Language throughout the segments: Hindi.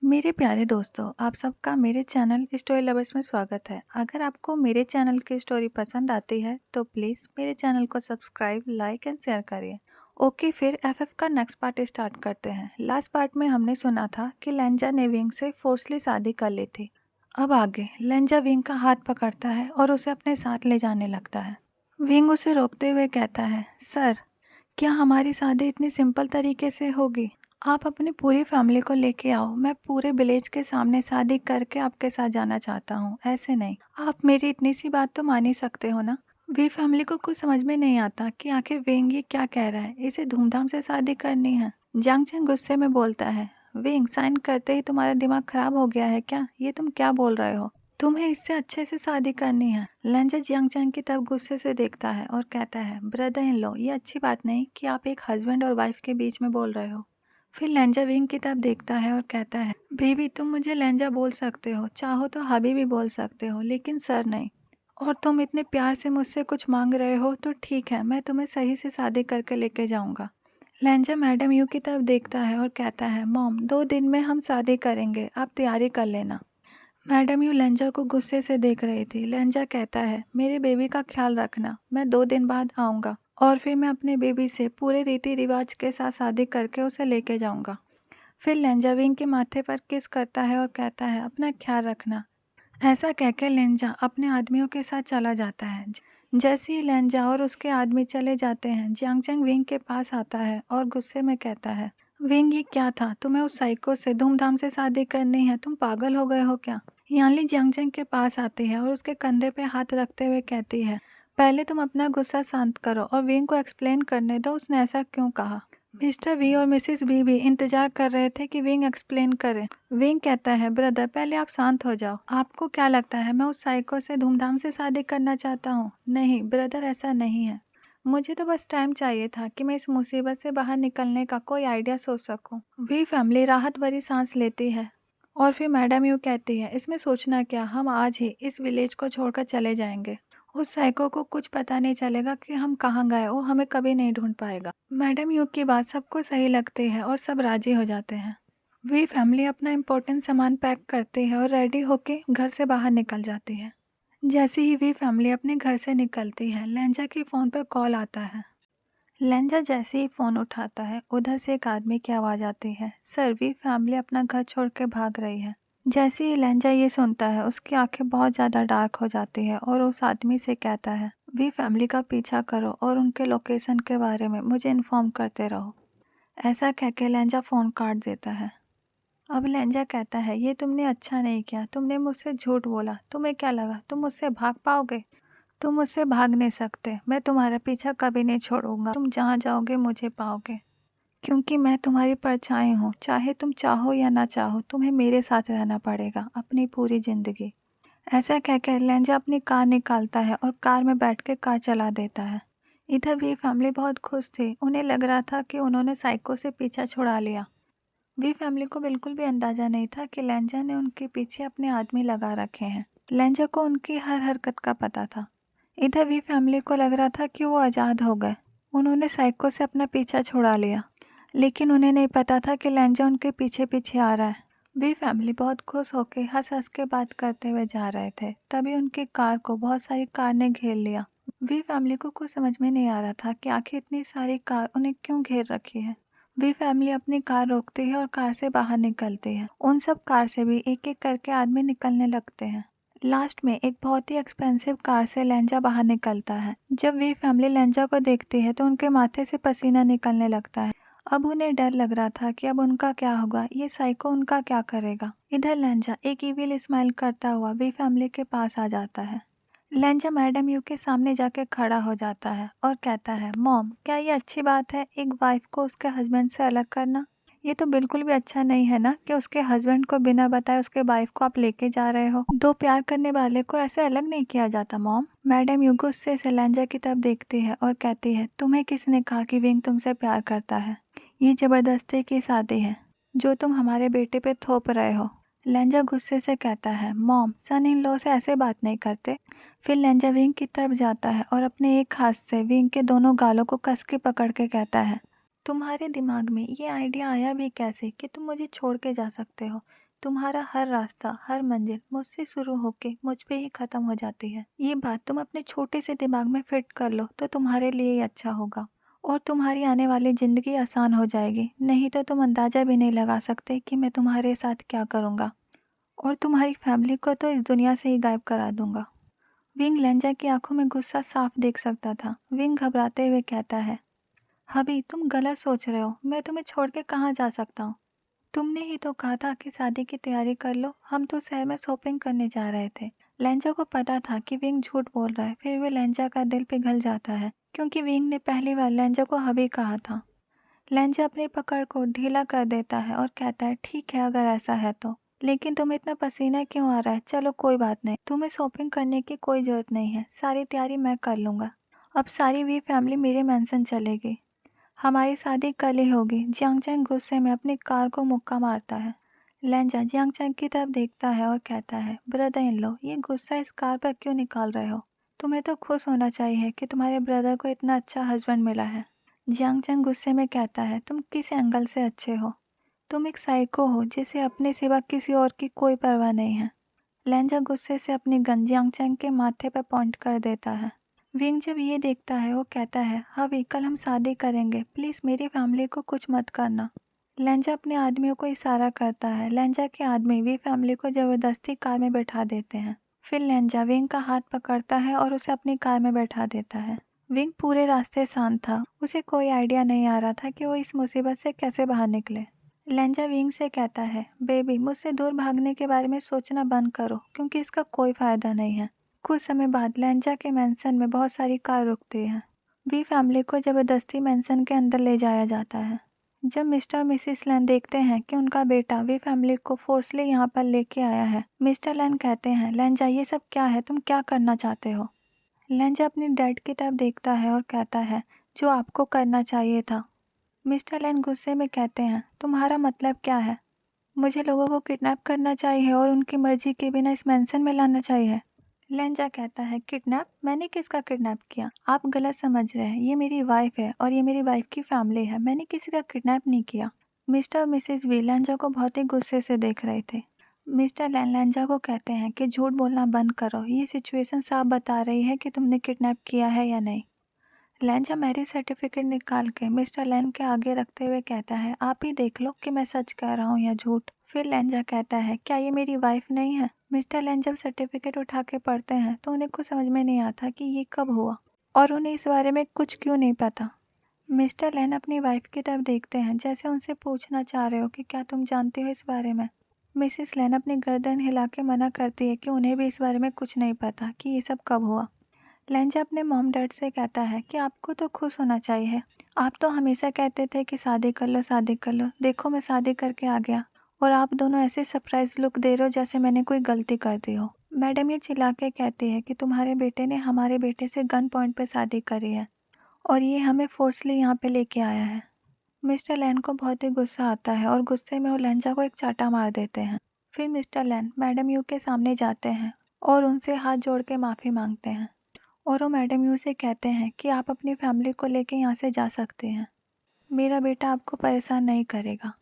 मेरे प्यारे दोस्तों, आप सबका मेरे चैनल स्टोरी लवर्स में स्वागत है। अगर आपको मेरे चैनल की स्टोरी पसंद आती है तो प्लीज़ मेरे चैनल को सब्सक्राइब, लाइक एंड शेयर करिए। ओके, फिर एफएफ का नेक्स्ट पार्ट स्टार्ट करते हैं। लास्ट पार्ट में हमने सुना था कि लेंजा ने विंग से फोर्सली शादी कर ली थी। अब आगे लेंजा विंग का हाथ पकड़ता है और उसे अपने साथ ले जाने लगता है। विंग उसे रोकते हुए कहता है, सर, क्या हमारी शादी इतनी सिंपल तरीके से होगी? आप अपनी पूरी फैमिली को लेके आओ। मैं पूरे विलेज के सामने शादी करके आपके साथ जाना चाहता हूँ, ऐसे नहीं। आप मेरी इतनी सी बात तो मान ही सकते हो ना। वी फैमिली को कुछ समझ में नहीं आता कि आखिर वेंग ये क्या कह रहा है। इसे धूमधाम से शादी करनी है। जांग चंग गुस्से में बोलता है, वेंग, साइन करते ही तुम्हारा दिमाग खराब हो गया है क्या? ये तुम क्या बोल रहे हो? तुम्हें इससे अच्छे से शादी करनी है। लेंजा जियांग चैंग की तरफ गुस्से से देखता है और कहता है, ब्रदर इन लो, ये अच्छी बात नहीं कि आप एक हस्बैंड और वाइफ के बीच में बोल रहे हो। फिर लेंजा विंग की तरफ देखता है और कहता है, बेबी, तुम मुझे लेंजा बोल सकते हो, चाहो तो हबी भी बोल सकते हो, लेकिन सर नहीं। और तुम इतने प्यार से मुझसे कुछ मांग रहे हो तो ठीक है, मैं तुम्हें सही से शादी करके लेके जाऊंगा। लेंजा मैडम यू की तरफ देखता है और कहता है, मॉम, 2 दिन में हम शादी करेंगे, आप तैयारी कर लेना। मैडम यू लेंजा को गुस्से से देख रही थी। लेंजा कहता है, मेरे बेबी का ख्याल रखना, मैं 2 दिन बाद आऊँगा और फिर मैं अपने बेबी से पूरे रीति रिवाज के साथ शादी करके उसे लेके जाऊँगा। फिर लेंजा विंग के माथे पर किस करता है और कहता है, अपना ख्याल रखना। ऐसा कहकर लेंजा अपने आदमियों के साथ चला जाता है। जैसे ही लेंजा और उसके आदमी चले जाते हैं, जियांगचंग विंग के पास आता है और गुस्से में कहता है, विंग, ये क्या था? तुम्हें उस साइको से धूमधाम से शादी करनी है? तुम पागल हो गए हो क्या? यानली जियांगचंग के पास आती है और उसके कंधे पे हाथ रखते हुए कहती है, पहले तुम अपना गुस्सा शांत करो और विंग को एक्सप्लेन करने दो उसने ऐसा क्यों कहा। मिस्टर वी और मिसेस बी भी इंतजार कर रहे थे कि विंग एक्सप्लेन करे। विंग कहता है, ब्रदर, पहले आप शांत हो जाओ। आपको क्या लगता है मैं उस साइको से धूमधाम से शादी करना चाहता हूँ? नहीं ब्रदर, ऐसा नहीं है। मुझे तो बस टाइम चाहिए था कि मैं इस मुसीबत से बाहर निकलने का कोई आइडिया सोच सकूं। वी फैमिली राहत भरी सांस लेती है और फिर मैडम यू कहती है, इसमें सोचना क्या, हम आज ही इस विलेज को छोड़कर चले जाएंगे। उस साइको को कुछ पता नहीं चलेगा कि हम कहाँ गए, वो हमें कभी नहीं ढूंढ पाएगा। मैडम यू की बात सबको सही लगती है और सब राजी हो जाते हैं। वी फैमिली अपना इम्पोर्टेंट सामान पैक करती है और रेडी होके घर से बाहर निकल जाती है। जैसे ही वी फैमिली अपने घर से निकलती है, लेंजा के फ़ोन पर कॉल आता है। लेंजा जैसे ही फ़ोन उठाता है, उधर से एक आदमी की आवाज़ आती है, सर, वी फैमिली अपना घर छोड़ के भाग रही है। जैसे ही लेंजा ये सुनता है, उसकी आंखें बहुत ज़्यादा डार्क हो जाती है और उस आदमी से कहता है, वी फैमिली का पीछा करो और उनके लोकेशन के बारे में मुझे इन्फॉर्म करते रहो। ऐसा कह के लेंजा फ़ोन काट देता है। अब लेंजा कहता है, ये तुमने अच्छा नहीं किया, तुमने मुझसे झूठ बोला। तुम्हें क्या लगा तुम मुझसे भाग पाओगे? तुम मुझसे भाग नहीं सकते। मैं तुम्हारा पीछा कभी नहीं छोड़ूंगा। तुम जहाँ जाओगे मुझे पाओगे, क्योंकि मैं तुम्हारी परछाई हूँ। चाहे तुम चाहो या ना चाहो, तुम्हें मेरे साथ रहना पड़ेगा अपनी पूरी ज़िंदगी। ऐसा कहकर लेंजा अपनी कार निकालता है और कार में बैठ के कार चला देता है। इधर भी फैमिली बहुत खुश थी। उन्हें लग रहा था कि उन्होंने साइको से पीछा छुड़ा लिया। वी फैमिली को बिल्कुल भी अंदाज़ा नहीं था कि लेंजा ने उनके पीछे अपने आदमी लगा रखे हैं। लेंजा को उनकी हर हरकत का पता था। इधर वी फैमिली को लग रहा था कि वो आज़ाद हो गए। उन्होंने साइको से अपना पीछा छुड़ा लिया, लेकिन उन्हें नहीं पता था कि लेंजा उनके पीछे पीछे आ रहा है। वी फैमिली बहुत खुश होकर हंस हंस के बात करते हुए जा रहे थे, तभी उनकी कार को बहुत सारी कार ने घेर लिया। वी फैमिली को कुछ समझ में नहीं आ रहा था कि आखिर इतनी सारी कार उन्हें क्यों घेर रखी है। वी फैमिली अपनी कार रोकती है और कार से बाहर निकलती है। उन सब कार से भी एक एक करके आदमी निकलने लगते हैं। लास्ट में एक बहुत ही एक्सपेंसिव कार से लेंजा बाहर निकलता है। जब वी फैमिली लेंजा को देखती है तो उनके माथे से पसीना निकलने लगता है। अब उन्हें डर लग रहा था कि अब उनका क्या होगा, ये साइको उनका क्या करेगा। इधर लेंजा एक इविल स्माइल करता हुआ वी फैमिली के पास आ जाता है। लेंजा मैडम यू के सामने जाके खड़ा हो जाता है और कहता है, मॉम, क्या ये अच्छी बात है एक वाइफ को उसके हस्बैंड से अलग करना? ये तो बिल्कुल भी अच्छा नहीं है ना कि उसके हस्बैंड को बिना बताए उसके वाइफ को आप लेके जा रहे हो। दो प्यार करने वाले को ऐसे अलग नहीं किया जाता मॉम। मैडम यू गुस्से से लेंजा की तरफ देखती है और कहती है, तुम्हें किसने कहा कि विंग तुमसे प्यार करता है? ये जबरदस्ती की शादी है जो तुम हमारे बेटे पे थोप रहे हो। लेंजा गुस्से से कहता है, मॉम, सन इन लॉ से ऐसे बात नहीं करते। फिर लेंजा विंग की तरफ जाता है और अपने एक हाथ से विंग के दोनों गालों को कस के पकड़ के कहता है, तुम्हारे दिमाग में ये आइडिया आया भी कैसे कि तुम मुझे छोड़ के जा सकते हो? तुम्हारा हर रास्ता, हर मंजिल मुझसे शुरू होके मुझ पे ही खत्म हो जाती है। ये बात तुम अपने छोटे से दिमाग में फिट कर लो तो तुम्हारे लिए ही अच्छा होगा और तुम्हारी आने वाली ज़िंदगी आसान हो जाएगी। नहीं तो तुम अंदाज़ा भी नहीं लगा सकते कि मैं तुम्हारे साथ क्या करूँगा और तुम्हारी फैमिली को तो इस दुनिया से ही गायब करा दूँगा। विंग लेंजा की आंखों में गुस्सा साफ देख सकता था। विंग घबराते हुए कहता है, हबी तुम गलत सोच रहे हो। मैं तुम्हें छोड़ के कहाँ जा सकता हूँ? तुमने ही तो कहा था कि शादी की तैयारी कर लो। हम तो शहर में शॉपिंग करने जा रहे थे। लेंजा को पता था कि विंग झूठ बोल रहा है, फिर भी लेंजा का दिल पिघल जाता है क्योंकि विंग ने पहली बार लेंजा को हबी कहा था। लेंजा अपनी पकड़ को ढीला कर देता है और कहता है, ठीक है अगर ऐसा है तो। लेकिन तुम्हें इतना पसीना क्यों आ रहा है? चलो कोई बात नहीं, तुम्हें शॉपिंग करने की कोई ज़रूरत नहीं है, सारी तैयारी मैं कर लूँगा। अब सारी वी फैमिली मेरे मेंशन चलेगी। हमारी शादी कल ही होगी। जियांग चैंग गुस्से में अपनी कार को मुक्का मारता है। लेंजा जियांग चैंग की तरफ देखता है और कहता है, ब्रदर इन लो, ये गुस्सा इस कार पर क्यों निकाल रहे हो? तुम्हें तो खुश होना चाहिए कि तुम्हारे ब्रदर को इतना अच्छा हस्बैंड मिला है। जियांग चैंग गुस्से में कहता है, तुम किस एंगल से अच्छे हो? तुम एक साइको हो जिसे अपने सिवा किसी और की कोई परवाह नहीं है। लेंजा गुस्से से अपनी गन जियांग चैंग के माथे पर पॉइंट कर देता है। विंग जब ये देखता है वो कहता है, हवी कल हम शादी करेंगे, प्लीज़ मेरी फैमिली को कुछ मत करना। लेंजा अपने आदमियों को इशारा करता है। लेंजा के आदमी वी फैमिली को ज़बरदस्ती कार में बैठा देते हैं। फिर लेंजा विंग का हाथ पकड़ता है और उसे अपनी कार में बैठा देता है। विंग पूरे रास्ते शांत था। उसे कोई आइडिया नहीं आ रहा था कि वो इस मुसीबत से कैसे बाहर निकले। लेंजा विंग से कहता है, बेबी मुझसे दूर भागने के बारे में सोचना बंद करो क्योंकि इसका कोई फ़ायदा नहीं है। कुछ समय बाद लेंजा के मेंशन में बहुत सारी कार रुकती हैं। वी फैमिली को ज़बरदस्ती मेंशन के अंदर ले जाया जाता है। जब मिस्टर और मिसिस लैन देखते हैं कि उनका बेटा वी फैमिली को फोर्सली यहाँ पर लेके आया है, मिस्टर लैन कहते हैं, लेंजा ये सब क्या है? तुम क्या करना चाहते हो? लेंजा अपनी डैड की तरफ देखता है और कहता है, जो आपको करना चाहिए था। मिस्टर लैन गुस्से में कहते हैं, तुम्हारा मतलब क्या है? मुझे लोगों को किडनैप करना चाहिए और उनकी मर्जी के बिना इस मेंशन में लाना चाहिए। लेंजा कहता है, किडनैप? मैंने किसका किडनैप किया? आप गलत समझ रहे हैं। ये मेरी वाइफ है और ये मेरी वाइफ की फैमिली है। मैंने किसी का किडनैप नहीं किया। मिस्टर और मिसेस वी लेंजा को बहुत ही गुस्से से देख रहे थे। मिस्टर लैन लेंजा को कहते हैं कि झूठ बोलना बंद करो। ये सिचुएशन साफ बता रही है कि तुमने किडनैप किया है या नहीं। लेंजा मैरिज सर्टिफिकेट निकाल के मिस्टर लैन के आगे रखते हुए कहता है, आप ही देख लो कि मैं सच कह रहा हूँ या झूठ। फिर लेंजा कहता है, क्या ये मेरी वाइफ नहीं है? मिस्टर लैन जब सर्टिफिकेट उठा के पढ़ते हैं तो उन्हें कुछ समझ में नहीं आता कि ये कब हुआ और उन्हें इस बारे में कुछ क्यों नहीं पता। मिस्टर लैन अपनी वाइफ की तरफ देखते हैं जैसे उनसे पूछना चाह रहे हो कि क्या तुम जानते हो इस बारे में। मिसिस लैन अपनी गर्दन हिला के मना करती है कि उन्हें भी इस बारे में कुछ नहीं पता कि ये सब कब हुआ। लेंजा अपने मॉम डैड से कहता है कि आपको तो खुश होना चाहिए। आप तो हमेशा कहते थे कि शादी कर लो, शादी कर लो। देखो मैं शादी करके आ गया और आप दोनों ऐसे सरप्राइज लुक दे रहे हो जैसे मैंने कोई गलती कर दी हो। मैडम ये चिल्ला के कहती है कि तुम्हारे बेटे ने हमारे बेटे से गन पॉइंट पे शादी करी है और ये हमें फोर्सली यहाँ पे लेके आया है। मिस्टर लैन को बहुत ही गुस्सा आता है और गुस्से में वो लेंजा को एक चाटा मार देते हैं। फिर मिस्टर लैन मैडम यू के सामने जाते हैं और उनसे हाथ जोड़ के माफ़ी मांगते हैं और वो मैडम यू से कहते हैं कि आप अपनी फैमिली को लेके यहाँ से जा सकते हैं। मेरा बेटा आपको परेशान नहीं करेगा।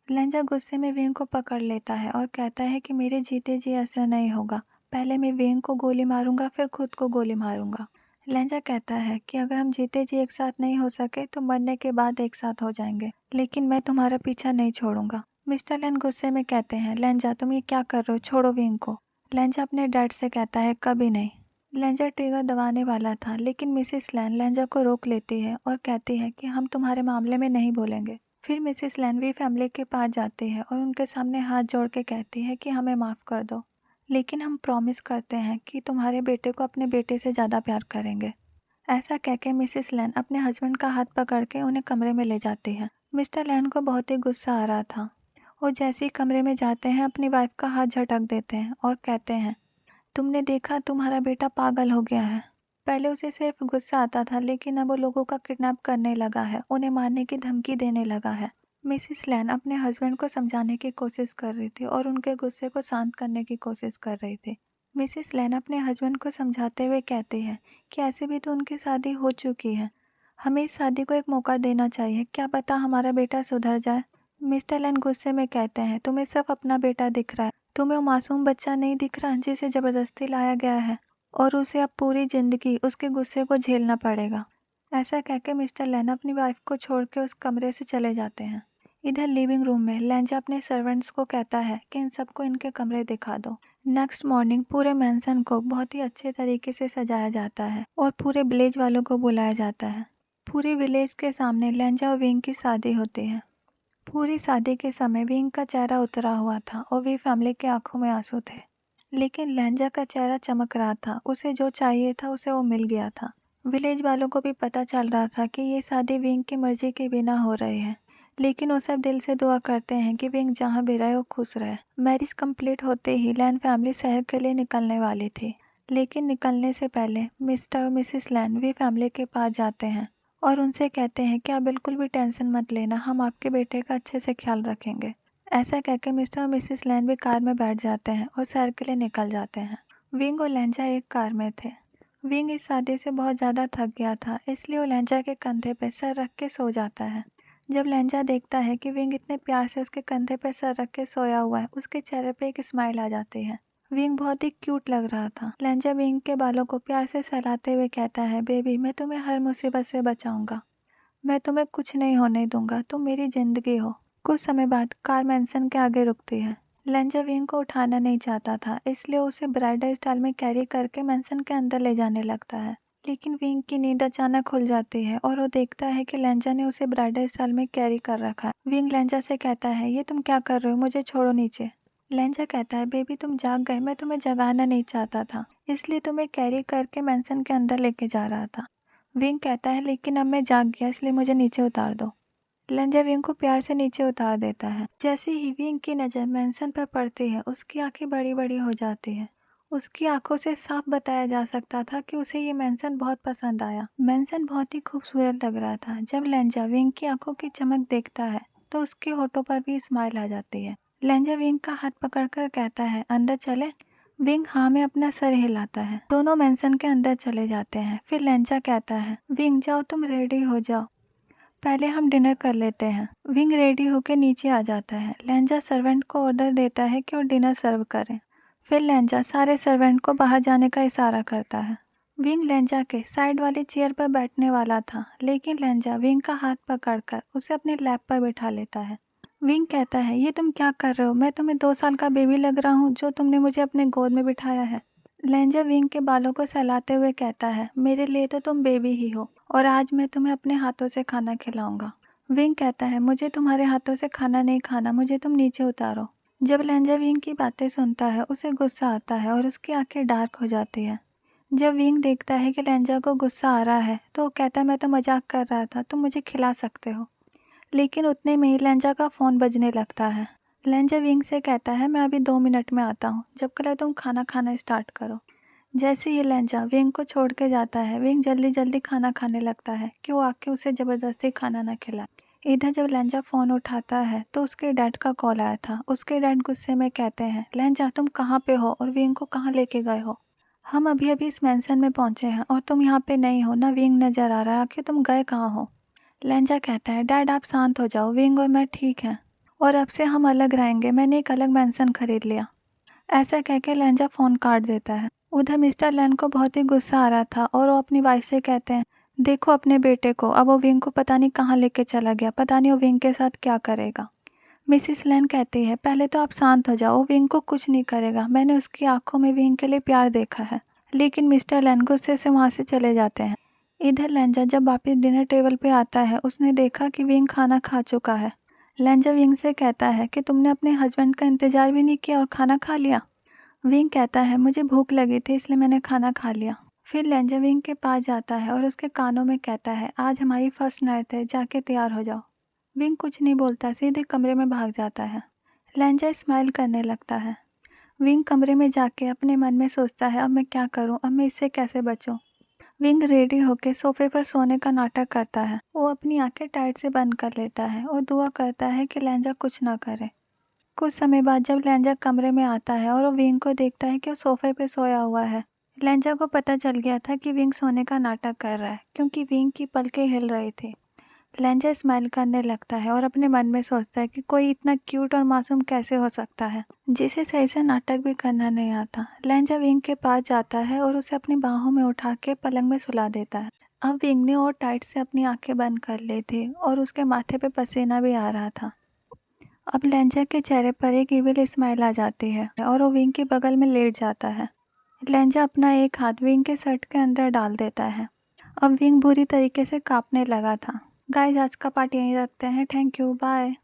लेंजा गुस्से में वेंग को पकड़ लेता है और कहता है कि मेरे जीते जी ऐसा नहीं होगा। पहले मैं वेंग को गोली मारूंगा फिर खुद को गोली मारूंगा। लेंजा कहता है कि अगर हम जीते जी एक साथ नहीं हो सके तो मरने के बाद एक साथ हो जाएंगे, लेकिन मैं तुम्हारा पीछा नहीं छोड़ूंगा। मिस्टर लैन गुस्से में कहते हैं, लेंजा तुम ये क्या कर रहे हो? छोड़ो वेंग को। लेंजा अपने डैड से कहता है, कभी नहीं। लेंजा ट्रिगर दबाने वाला था लेकिन मिसिस लैन लेंजा को रोक लेती है और कहती है कि हम तुम्हारे मामले में नहीं बोलेंगे। फिर मिसिस लैन वी फैमिली के पास जाती है और उनके सामने हाथ जोड़ के कहती है कि हमें माफ़ कर दो, लेकिन हम प्रॉमिस करते हैं कि तुम्हारे बेटे को अपने बेटे से ज़्यादा प्यार करेंगे। ऐसा कह के मिसिस लैन अपने हस्बैंड का हाथ पकड़ के उन्हें कमरे में ले जाती है। मिस्टर लैन को बहुत ही गुस्सा आ रहा था। वो जैसे ही कमरे में जाते हैं अपनी वाइफ का हाथ झटक देते हैं और कहते हैं, तुमने देखा तुम्हारा बेटा पागल हो गया है। पहले उसे सिर्फ गुस्सा आता था लेकिन अब वो लोगों का किडनैप करने लगा है, उन्हें मारने की धमकी देने लगा है। मिसिस लैन अपने हस्बैंड को समझाने की कोशिश कर रही थी और उनके गुस्से को शांत करने की कोशिश कर रही थी। मिसिस लैन अपने हस्बैंड को समझाते हुए कहती है कि ऐसे भी तो उनकी शादी हो चुकी है, हमें इस शादी को एक मौका देना चाहिए, क्या पता हमारा बेटा सुधर जाए। मिस्टर लैन गुस्से में कहते हैं, तुम्हें सिर्फ अपना बेटा दिख रहा है, तुम्हें वो मासूम बच्चा नहीं दिख रहा जिसे ज़बरदस्ती लाया गया है और उसे अब पूरी ज़िंदगी उसके गुस्से को झेलना पड़ेगा। ऐसा कहकर मिस्टर लैन अपनी वाइफ को छोड़ के उस कमरे से चले जाते हैं। इधर लिविंग रूम में लैंजा अपने सर्वेंट्स को कहता है कि इन सबको इनके कमरे दिखा दो। नेक्स्ट मॉर्निंग पूरे मैंसन को बहुत ही अच्छे तरीके से सजाया जाता है और पूरे विलेज वालों को बुलाया जाता है। पूरे विलेज के सामने लैंजा और विंग की शादी होती है। पूरी शादी के समय विंग का चेहरा उतरा हुआ था और वी फैमिली की आंखों में आंसू थे, लेकिन लैंजा का चेहरा चमक रहा था। उसे जो चाहिए था उसे वो मिल गया था। विलेज वालों को भी पता चल रहा था कि ये शादी विंग की मर्जी के बिना हो रही है, लेकिन वो सब दिल से दुआ करते हैं कि विंग जहाँ भी रहे वो खुश रहे। मैरिज कंप्लीट होते ही लैन फैमिली शहर के लिए निकलने वाली थी, लेकिन निकलने से पहले मिस्टर और मिसिस लैन वी फैमिली के पास जाते हैं और उनसे कहते हैं कि आप बिल्कुल भी टेंशन मत लेना, हम आपके बेटे का अच्छे से ख्याल रखेंगे। ऐसा कहकर मिस्टर और मिसिस लैन भी कार में बैठ जाते हैं और शहर के लिए निकल जाते हैं। विंग और लैंजा एक कार में थे। विंग इस शादी से बहुत ज़्यादा थक गया था, इसलिए वो लैंजा के कंधे पर सर रख के सो जाता है। जब लैंजा देखता है कि विंग इतने प्यार से उसके कंधे पर सर रख के सोया हुआ है, उसके चेहरे पे एक स्माइल आ जाती है। विंग बहुत ही क्यूट लग रहा था। लैंजा विंग के बालों को प्यार से सहलाते हुए कहता है, बेबी मैं तुम्हें हर मुसीबत से बचाऊंगा, मैं तुम्हें कुछ नहीं होने दूंगा, तुम मेरी ज़िंदगी हो। कुछ समय बाद कार मैंसन के आगे रुकती है। लैंजा विंग को उठाना नहीं चाहता था, इसलिए उसे ब्राइडल स्टाइल में कैरी करके मैंसन के अंदर ले जाने लगता है। लेकिन विंग की नींद अचानक खुल जाती है और वो देखता है कि लैंजा ने उसे ब्राइडल स्टाइल में कैरी कर रखा है। विंग लैंजा से कहता है, ये तुम क्या कर रहे हो, मुझे छोड़ो नीचे। लैंजा कहता है, बेबी तुम जाग गए, मैं तुम्हें जगाना नहीं चाहता था, इसलिए तुम्हें कैरी करके मैंसन के अंदर लेके जा रहा था। विंग कहता है, लेकिन अब मैं जाग गया इसलिए मुझे नीचे उतार दो। लैंजा विंग को प्यार से नीचे उतार देता है। जैसे ही विंग की नज़र मैंसन पर पड़ती है, उसकी आंखें बड़ी बड़ी हो जाती हैं। उसकी आंखों से साफ बताया जा सकता था कि उसे ये मैंसन बहुत पसंद आया। मैंसन बहुत ही खूबसूरत लग रहा था। जब लैंजा विंग की आंखों की चमक देखता है तो उसके होठों पर भी स्माइल आ जाती है। लैंजा विंग का हाथ पकड़कर कहता है, अंदर चले। विंग हाँ में अपना सर हिलाता है। दोनों मैंसन के अंदर चले जाते हैं। फिर लैंजा कहता है, विंग जाओ तुम रेडी हो जाओ, पहले हम डिनर कर लेते हैं। विंग रेडी होकर नीचे आ जाता है। लैंजा सर्वेंट को ऑर्डर देता है कि वो डिनर सर्व करें। फिर लैंजा सारे सर्वेंट को बाहर जाने का इशारा करता है। विंग लैंजा के साइड वाली चेयर पर बैठने वाला था, लेकिन लैंजा विंग का हाथ पकड़कर उसे अपने लैप पर बिठा लेता है। विंग कहता है, ये तुम क्या कर रहे हो, मैं तुम्हें 2 साल का बेबी लग रहा हूँ जो तुमने मुझे अपने गोद में बिठाया है। लैंजा विंग के बालों को सहलाते हुए कहता है, मेरे लिए तो तुम बेबी ही हो और आज मैं तुम्हें अपने हाथों से खाना खिलाऊंगा। विंग कहता है, मुझे तुम्हारे हाथों से खाना नहीं खाना, मुझे तुम नीचे उतारो। जब लैंजा विंग की बातें सुनता है उसे गुस्सा आता है और उसकी आंखें डार्क हो जाती है। जब विंग देखता है कि लैंजा को गुस्सा आ रहा है तो वो कहता है, मैं तो मजाक कर रहा था, तुम मुझे खिला सकते हो। लेकिन उतने में ही लैंजा का फ़ोन बजने लगता है। लैंजा विंग से कहता है, मैं अभी 2 मिनट में आता हूँ, जब कल तुम खाना खाना स्टार्ट करो। जैसे ही लैंजा विंग को छोड़ के जाता है, विंग जल्दी जल्दी खाना खाने लगता है कि वो आके उसे ज़बरदस्ती खाना ना खिलाए। इधर जब लैंजा फ़ोन उठाता है तो उसके डैड का कॉल आया था। उसके डैड गुस्से में कहते हैं, लैंजा तुम कहाँ पे हो और विंग को कहाँ लेके गए हो? हम अभी अभी इस मैंसन में पहुँचे हैं और तुम यहाँ पे नहीं हो, ना विंग नज़र आ रहा है, आखिर तुम गए कहाँ हो? लैंजा कहता है, डैड आप शांत हो जाओ, विंग और मैं ठीक हैं और अब से हम अलग रहेंगे, मैंने एक अलग मैंसन खरीद लिया। ऐसा कह के लैंजा फ़ोन काट देता है। उधर मिस्टर लैन को बहुत ही गुस्सा आ रहा था और वो अपनी वाइफ से कहते हैं, देखो अपने बेटे को, अब वो विंग को पता नहीं कहाँ लेके चला गया, पता नहीं वो विंग के साथ क्या करेगा। मिसिस लैन कहती है, पहले तो आप शांत हो जाओ, वो विंग को कुछ नहीं करेगा, मैंने उसकी आंखों में विंग के लिए प्यार देखा है। लेकिन मिस्टर लैन गुस्से से वहाँ से चले जाते हैं। इधर लैंजा जब वापस डिनर टेबल पे आता है, उसने देखा कि विंग खाना खा चुका है। लैंजा विंग से कहता है कि तुमने अपने हस्बैंड का इंतज़ार भी नहीं किया और खाना खा लिया। विंग कहता है, मुझे भूख लगी थी इसलिए मैंने खाना खा लिया। फिर लैंजा विंग के पास जाता है और उसके कानों में कहता है, आज हमारी फर्स्ट नाइट है, जाके तैयार हो जाओ। विंग कुछ नहीं बोलता, सीधे कमरे में भाग जाता है। लैंजा स्माइल करने लगता है। विंग कमरे में जाके अपने मन में सोचता है, अब मैं क्या करूं, अब मैं इससे कैसे बचूं। विंग रेडी होकर सोफे पर सोने का नाटक करता है। वो अपनी आंखें टाइट से बंद कर लेता है और दुआ करता है कि लैंजा कुछ ना करे। कुछ समय बाद जब लैंजा कमरे में आता है और वो विंग को देखता है कि वो सोफे पे सोया हुआ है। लैंजा को पता चल गया था कि विंग सोने का नाटक कर रहा है, क्योंकि विंग की पलकें हिल रही थी। लेंजा स्माइल करने लगता है और अपने मन में सोचता है कि कोई इतना क्यूट और मासूम कैसे हो सकता है, जिसे सही से नाटक भी करना नहीं आता। लेंजा विंग के पास जाता है और उसे अपनी बाहों में उठा के पलंग में सुला देता है। अब विंग ने और टाइट से अपनी आंखें बंद कर ली थी और उसके माथे पे पसीना भी आ रहा था। अब लेंजा के चेहरे पर एक इविल स्माइल आ जाती है और वो विंग के बगल में लेट जाता है। लेंजा अपना एक हाथ विंग के शर्ट के अंदर डाल देता है। अब विंग बुरी तरीके से कांपने लगा था। गाइस, आज का पार्ट यहीं रखते हैं। Thank you, bye.